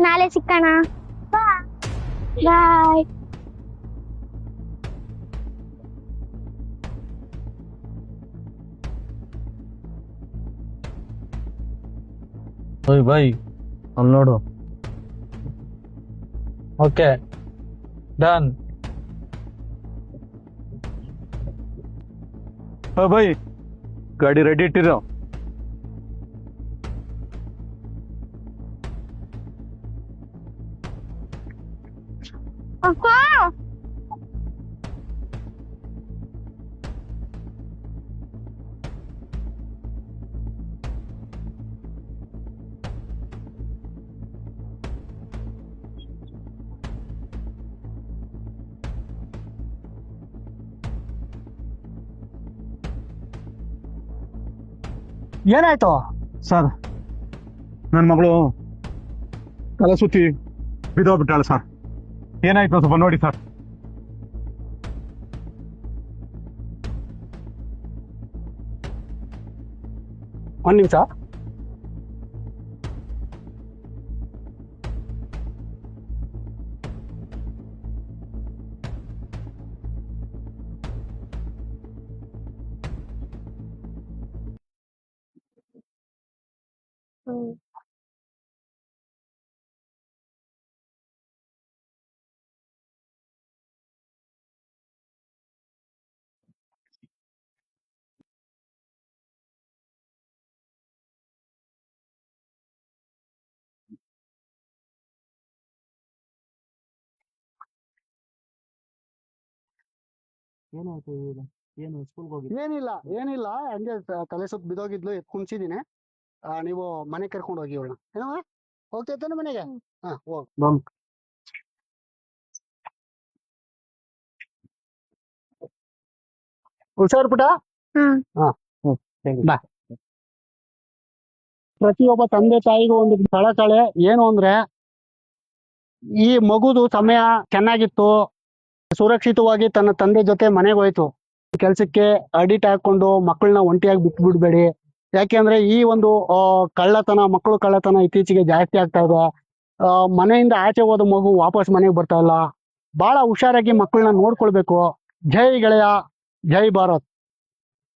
ನಾಳೆ ಸಿಕ್ಕಣ. ಬಾಯ್. ಓಯ್ ಬಾಯ್, ಅಲ್ಲಿ ನೋಡು. Okay, done. ಬಾಯ್, ಗಾಡಿ ರೆಡಿ ಇಟ್ಟಿರೋ. ಅಕ್ಕ, ಏನಾಯ್ತು? ಸರ್, ನನ್ನ ಮಗಳು ತಲೆ ಸುತ್ತಿ ಬಿದ್ದೋಗ್ಬಿಟ್ಟಾಳೆ ಸರ್. ಏನಾಯ್ತು ಸ್ವಲ್ಪ ನೋಡಿ ಸರ್. ಒಂದ್ ನಿಮಿಷ. ಏನಾಯ್ತು ಈಗ? ಏನು ಸ್ಕೂಲ್ಗೆ ಹೋಗಿ? ಏನಿಲ್ಲ ಹಂಗೆ ತಲೆ ಸುತ್ತ ಬಿದ್ದೋಗಿದ್ಲು, ಎತ್ ಕುಣ್ಸಿದೀನಿ. ನೀವು ಮನೆ ಕರ್ಕೊಂಡು ಹೋಗಿ ಇವಳನ್ನ. ಏನವ ಹೋಗ್ತೈತಾನೆ ಮನೆಗೆ? ಹಾ, ಹೋಗ್. ಹುಷಾರ್ ಪುಟ. ಹಾ, ಬಾ. ಪ್ರತಿಯೊಬ್ಬ ತಂದೆ ತಾಯಿಗೂ ಒಂದು ಕಳಕಳೆ ಏನು ಅಂದ್ರೆ, ಈ ಮಗುದು ಸಮಯ ಚೆನ್ನಾಗಿತ್ತು, ಸುರಕ್ಷಿತವಾಗಿ ತನ್ನ ತಂದೆ ಜೊತೆ ಮನೆಗೆ ಹೋಯ್ತು. ಕೆಲ್ಸಕ್ಕೆ ಅಡಿಟ್ ಹಾಕೊಂಡು ಮಕ್ಕಳನ್ನ ಒಂಟಿಯಾಗಿ ಬಿಟ್ಟು ಬಿಡ್ಬೇಡಿ. ಯಾಕೆಂದ್ರೆ ಈ ಒಂದು ಕಳ್ಳತನ, ಮಕ್ಕಳು ಕಳ್ಳತನ ಇತ್ತೀಚೆಗೆ ಜಾಸ್ತಿ ಆಗ್ತಾ ಇದೆ. ಮನೆಯಿಂದ ಆಚೆ ಹೋದ ಮಗು ವಾಪಸ್ ಮನೆಗೆ ಬರ್ತಾ ಇಲ್ಲ. ಬಹಳ ಹುಷಾರಾಗಿ ಮಕ್ಕಳನ್ನ ನೋಡ್ಕೊಳ್ಬೇಕು. ಜೈ ಗೆಳೆಯ, ಜೈ ಭಾರತ್.